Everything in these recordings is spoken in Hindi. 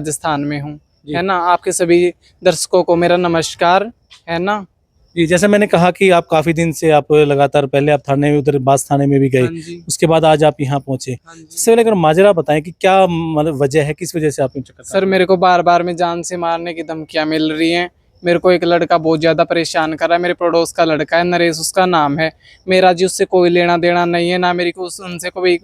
राजस्थान में हूँ, है ना। आपके सभी दर्शकों को मेरा नमस्कार, है ना। जी, जैसे मैंने कहा कि आप काफी दिन से आप लगातार, पहले आप थाने में, उधर बास थाने में भी गए, हाँ जी, उसके बाद आज आप यहाँ पहुंचे। हाँ जी। इससे पहले अगर माजरा बताएं कि क्या मतलब वजह है, किस वजह से आप इन चक्कर सर मेरे को बार बार में जान से मारने की धमकियां मिल रही हैं। मेरे को एक लड़का बहुत ज़्यादा परेशान कर रहा है, मेरे पड़ोस का लड़का है, नरेश उसका नाम है। मेरा जी उससे कोई लेना देना नहीं है, ना मेरी को उनसे कोई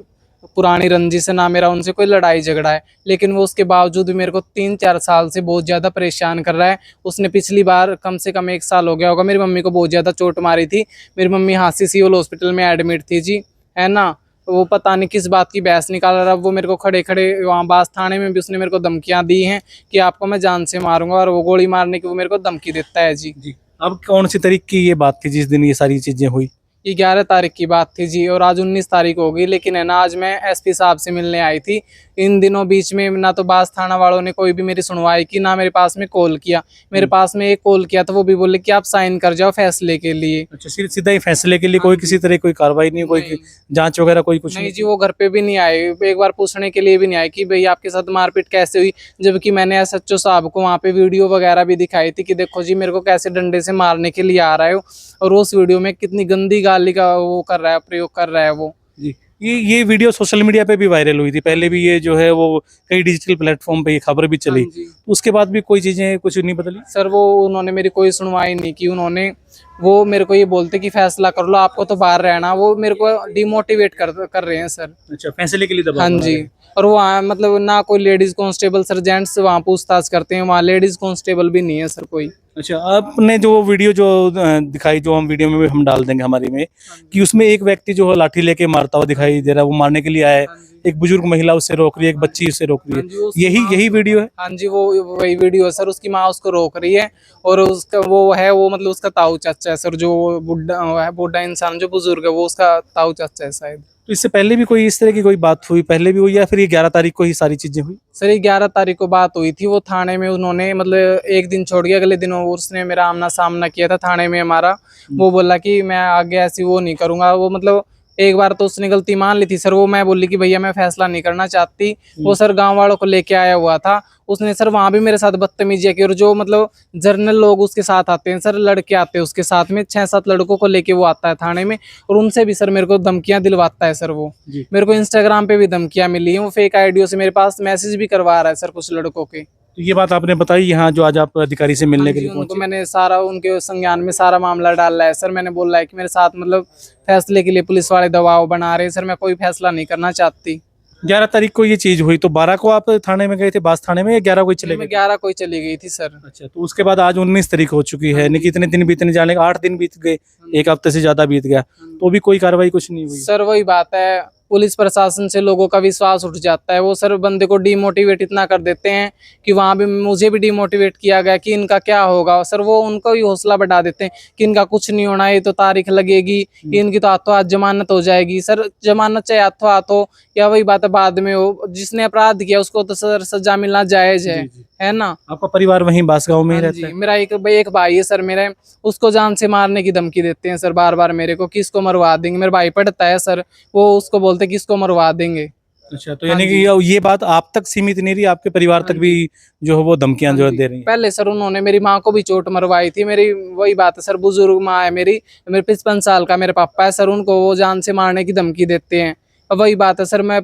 पुरानी रंजिश है, ना मेरा उनसे कोई लड़ाई झगड़ा है। लेकिन वो उसके बावजूद भी मेरे को 3-4 साल से बहुत ज़्यादा परेशान कर रहा है। उसने पिछली बार कम से कम 1 साल हो गया होगा, मेरी मम्मी को बहुत ज़्यादा चोट मारी थी। मेरी मम्मी हांसी सिविल हॉस्पिटल में एडमिट थी जी, है ना। वो पता नहीं किस बात की बहस निकाल रहा, वो मेरे को खड़े खड़े वहाँ बास थाने में भी उसने मेरे को धमकियां दी हैं कि आपको मैं जान से मारूंगा, और वो गोली मारने की वो मेरे को धमकी देता है जी। जी, अब कौन सी तारीख की ये बात थी जिस दिन ये सारी चीजें हुई? ये 11 तारीख की बात थी जी, और आज 19 तारीख हो गई। लेकिन है ना, आज मैं एसपी साहब से मिलने आई थी। इन दिनों बीच में ना तो बास थाना वालों ने कोई भी मेरी सुनवाई की, ना मेरे पास में कॉल किया। मेरे पास में एक कॉल किया तो वो भी बोले कि आप साइन कर जाओ फैसले के लिए। अच्छा, सीधा ही फैसले के लिए, कोई किसी तरह कोई कार्रवाई नहीं, कोई नहीं। जांच वगैरह कोई कुछ नहीं जी, वो घर पे भी नहीं आए, एक बार पूछने के लिए भी नहीं आए कि भाई आपके साथ मारपीट कैसे हुई। जबकि मैंने एसएचओ साहब को वहाँ पे वीडियो वगैरह भी दिखाई थी कि देखो जी मेरे को कैसे डंडे से मारने के लिए आ रहा है, और उस वीडियो में कितनी गंदी गाली का वो कर रहा है, प्रयोग कर रहा है वो। जी, ये वीडियो सोशल मीडिया पे भी वायरल हुई थी, पहले भी ये जो है वो कई डिजिटल प्लेटफॉर्म पे ये खबर भी हाँ चली। जी। उसके बाद भी कोई चीजें कुछ नहीं बदली? सर वो उन्होंने मेरी कोई सुनवाई नहीं की। उन्होंने वो मेरे को ये बोलते कि फैसला कर लो, आपको तो बाहर रहना। वो मेरे को डिमोटिवेट कर रहे हैं सर। अच्छा, फैसले के लिए दबाव हाँ बना रहे जी। हैं। और वहाँ मतलब ना कोई लेडीज कांस्टेबल, सर जेंट्स वहाँ पूछताछ करते हैं, वहाँ लेडीज कांस्टेबल भी नहीं है सर कोई। अच्छा, आपने जो वीडियो जो दिखाई, जो हम वीडियो में भी हम डाल देंगे हमारी में, कि उसमें एक व्यक्ति जो है लाठी लेके मारता हुआ दिखाई दे रहा है, वो मारने के लिए आया है। हाँ जी। एक बुजुर्ग महिला उससे रोक रही है, एक बच्ची उससे रोक रही हाँ है। जी, उसकी यही माँ यही वीडियो है? हाँ जी, वो वही वीडियो है सर। उसकी माँ उसको रोक रही है, और उसका वो है, वो मतलब उसका ताऊ चाचा है सर, जो बुढ़ा है, बुढ़ा इंसान जो बुजुर्ग है, वो उसका ताऊ चाचा है शायद। तो इससे पहले भी कोई इस तरह की कोई बात हुई, पहले भी हुई, या फिर ये 11 तारीख को ही सारी चीजें हुई? सर ये 11 तारीख को बात हुई थी। वो थाने में उन्होंने मतलब एक दिन छोड़ के अगले दिन उसने मेरा आमना सामना किया था थाने में हमारा। वो बोला कि मैं आगे ऐसी वो नहीं करूंगा। वो मतलब एक बार तो उसने गलती मान ली थी सर। वो मैं बोली कि भैया मैं फैसला नहीं करना चाहती। वो सर गांव वालों को लेके आया हुआ था। उसने सर वहां भी मेरे साथ बदतमीजी की, और जो मतलब जर्नल लोग उसके साथ आते हैं सर, लड़के आते हैं उसके साथ में, 6-7 लड़कों को लेके वो आता है थाने में, और उनसे भी सर मेरे को धमकियां दिलवाता है सर वो। जी। मेरे को इंस्टाग्राम पे भी धमकियां मिली हैं। वो फेक आईडियो से मेरे पास मैसेज भी करवा रहा है सर कुछ लड़कों के। तो ये बात आपने बताई यहाँ जो आज आप अधिकारी से हाँ मिलने के जी, लिए उनको पहुंचे? मैंने सारा उनके संज्ञान में सारा मामला डाला है सर। मैंने बोला है कि मेरे साथ मतलब फैसले के लिए पुलिस वाले दबाव बना रहे हैं सर, मैं कोई फैसला नहीं करना चाहती। 11 तारीख को ये चीज हुई, तो 12 को आप थाने में गए थे, बास थाने में, या 11 को ही चले मैं गए? 11 को ही चली गई थी सर। अच्छा, तो उसके बाद आज 19 तारीख हो चुकी है, नहीं कितने दिन बीतने जाने, 8 दिन बीत गए, एक हफ्ते से ज्यादा बीत गया, तो भी कोई कार्रवाई कुछ नहीं हुई? सर वही बात है, पुलिस प्रशासन से लोगों का विश्वास उठ जाता है। वो सर बंदे को डिमोटिवेट इतना कर देते हैं कि वहां भी मुझे भी डिमोटिवेट किया गया कि इनका क्या होगा। सर वो उनको ही हौसला बढ़ा देते हैं कि इनका कुछ नहीं होना, ये तो तारीख लगेगी, इनकी तो हाथों हाथ जमानत हो जाएगी। सर जमानत चाहे हाथों हाथ हो या वही बात है बाद में हो, जिसने अपराध किया उसको तो सर सजा मिलना जायज जी, जी। है ना। आपका परिवार वहीं बांसगांव में ही हाँ रहता जी, है? मेरा एक भाई है सर मेरे, उसको जान से मारने की धमकी देते हैं सर बार बार मेरे को कि इसको मरवा देंगे। मेरा भाई पढ़ता है सर, वो उसको बोलते हैं कि इसको मरवा देंगे। अच्छा, तो हाँ यानी कि जी। ये बात आप तक सीमित नहीं रही, आपके परिवार हाँ तक भी जी। जो है वो धमकियां हाँ जो है जी, दे रही हैं? पहले सर उन्होंने मेरी माँ को भी चोट मरवाई थी। मेरी वही बात है सर, बुजुर्ग माँ है मेरी, मेरे 55 साल का मेरे पापा है सर, उनको वो जान से मारने की धमकी देते हैं। अब वही बात है सर, मैं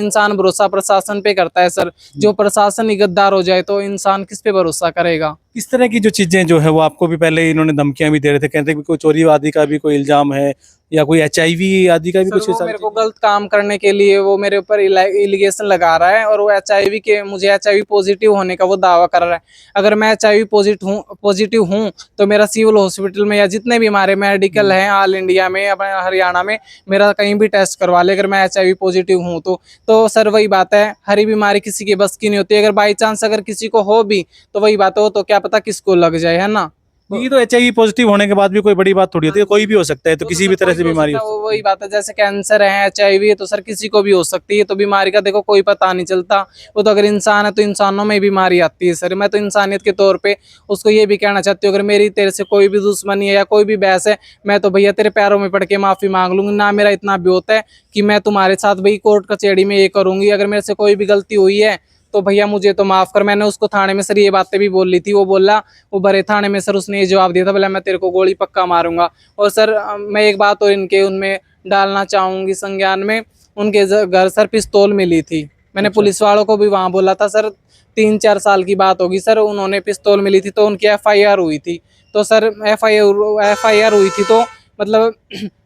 इंसान भरोसा प्रशासन पे करता है सर। जो प्रशासन ही गद्दार हो जाए तो इंसान किस पे भरोसा करेगा। इस तरह की जो चीजें जो है वो आपको भी पहले इन्होंने धमकियां भी दे रहे थे, कहते हैं कि कोई चोरी आदि का भी कोई इल्जाम है, या कोई HIV आदि का भी सर कुछ वो ऐसा? मेरे को गलत काम करने के लिए वो मेरे ऊपर एलिगेशन लगा रहा है, और वो HIV के मुझे HIV पॉजिटिव होने का वो दावा कर रहा है। अगर मैं HIV पॉजिटिव हूँ तो मेरा सिविल हॉस्पिटल में या जितने भी हमारे मेडिकल हैं ऑल इंडिया में, अपने हरियाणा में, मेरा कहीं भी टेस्ट करवा ले अगर मैं HIV पॉजिटिव हूँ तो सर वही बात है, हरी बीमारी किसी की बस की नहीं होती। अगर बाई चांस अगर किसी को हो भी तो वही बात हो, तो क्या पता किसको लग जाए, है ना। ये तो HIV पॉजिटिव होने के बाद भी कोई बड़ी बात थोड़ी होती है, कोई भी हो सकता है, तो किसी भी तरह से बीमारी हो सकती है। वही बात है, जैसे कैंसर है, HIV है, तो सर किसी को भी हो सकती है। तो बीमारी का देखो कोई पता नहीं चलता। वो तो अगर इंसान है तो इंसानों में बीमारी आती है सर। मैं तो इंसानियत के तौर पे उसको ये भी कहना चाहती हूँ, अगर मेरी तेरे से कोई भी दुश्मनी है या कोई भी बहस है, मैं तो भैया तेरे पैरों में पड़ के माफी मांग लूंगी ना। मेरा इतना भी होता है कि मैं तुम्हारे साथ भाई कोर्ट कचहरी में ये करूंगी। अगर मेरे से कोई भी गलती हुई है तो भैया मुझे तो माफ कर। मैंने उसको थाने में सर ये बातें भी बोल ली थी। वो बोला, वो बड़े थाने में सर उसने ये जवाब दिया था, बोला मैं तेरे को गोली पक्का मारूंगा। और सर मैं एक बात और इनके उनमें डालना चाहूंगी संज्ञान में, उनके घर सर पिस्तौल मिली थी। मैंने पुलिस वालों को भी वहाँ बोला था सर, 3-4 साल की बात होगी सर, उन्होंने पिस्तौल मिली थी तो उनकी FIR हुई थी। तो सर FIR हुई थी तो मतलब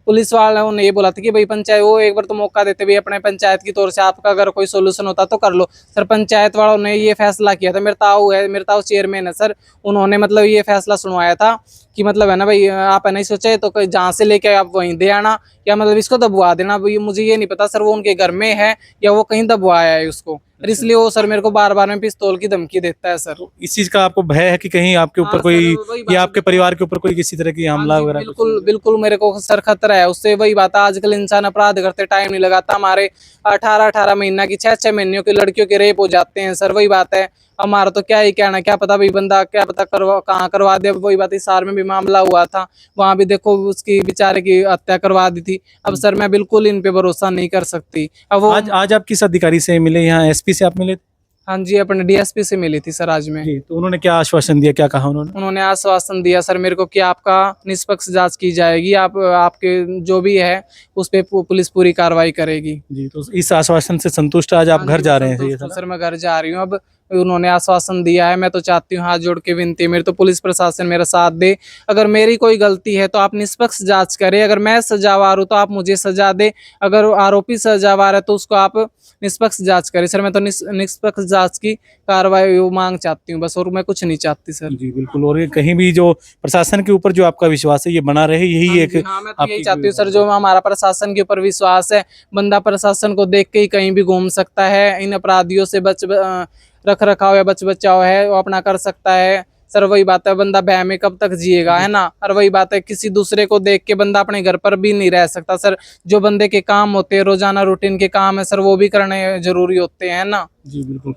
पुलिस वालों ने ये बोला था कि भाई पंचायत, वो एक बार तो मौका देते भाई अपने पंचायत की तौर से आपका अगर कोई सोल्यूशन होता तो कर लो। सर पंचायत वालों ने ये फैसला किया था, मेरे ताऊ चेयरमैन है सर, उन्होंने मतलब ये फैसला सुनवाया था कि मतलब है ना भाई, आप नहीं सोचे तो जहाँ से लेके आप वहीं दे आना, या मतलब इसको दबवा देना। भाई मुझे ये नहीं पता सर वो उनके घर में है या वो कहीं दबवाया है उसको, इसलिए वो सर मेरे को बार बार में पिस्तौल की धमकी देता है सर। इस चीज का आपको भय है कि कहीं आपके ऊपर हाँ कोई सर, वही या बात आपके परिवार के ऊपर कोई किसी तरह की हाँ हमला जी, वगैरह बिल्कुल बिल्कुल मेरे को सर खतरा है उससे। वही बात है, आजकल इंसान अपराध करते टाइम नहीं लगाता। हमारे 18-18 महीना की 6-6 महीनों की लड़कियों के रेप हो जाते हैं सर। वही बात है, हमारा तो क्या ही कहना, क्या पता भाई बंदा क्या पता कहाँ करवा दे। वही बात, हिसार में भी मामला हुआ था, वहां भी देखो उसकी बेचारे की हत्या करवा दी थी। अब सर मैं बिल्कुल इन पे भरोसा नहीं कर सकती। अब वो आज आज आप किस अधिकारी से मिले, यहाँ SP से आप मिले? हाँ जी, अपने DSP से मिली थी सर आज में। जी, तो उन्होंने क्या आश्वासन दिया, क्या कहा उन्होंने? उन्होंने आश्वासन दिया सर मेरे को कि आपका निष्पक्ष जांच की जाएगी, आप आपके जो भी है उस पे पुलिस पूरी कार्रवाई करेगी। जी, तो इस आश्वासन से संतुष्ट आज आप हाँ घर जी, जा मैं रहे हैं, ये संतुष्ट हूँ सर? सर, मैं घर जा रही हूँ अब। उन्होंने आश्वासन दिया है, मैं तो चाहती हूँ हाथ जोड़ के विनती है मेरी, तो पुलिस प्रशासन मेरा साथ दे। अगर मेरी कोई गलती है तो आप निष्पक्ष जांच करें, अगर मैं सजावार हूँ तो आप मुझे सजा दे, अगर आरोपी सजावार है तो उसको आप निष्पक्ष जांच करें। सर मैं तो निष्पक्ष जांच की कार्रवाई मांग चाहती हूँ बस, और मैं कुछ नहीं चाहती सर। जी बिल्कुल, और ये कहीं भी जो प्रशासन के ऊपर जो आपका विश्वास है ये बना रहे, यही हाँ एक जी, हाँ मैं तो यही आपकी चाहती हूँ सर, जो हमारा प्रशासन के ऊपर विश्वास है, बंदा प्रशासन को देख के ही कहीं भी घूम सकता है, इन अपराधियों से रख रखाव या बचाव है वो अपना कर सकता है। सर वही बात है, बंदा भय में कब तक जिएगा, है ना। और वही बात है, किसी दूसरे को देख के बंदा अपने घर पर भी नहीं रह सकता सर। जो बंदे के काम होते हैं रोजाना रूटीन के काम है सर, वो भी करने जरूरी होते हैं ना। जी बिल्कुल।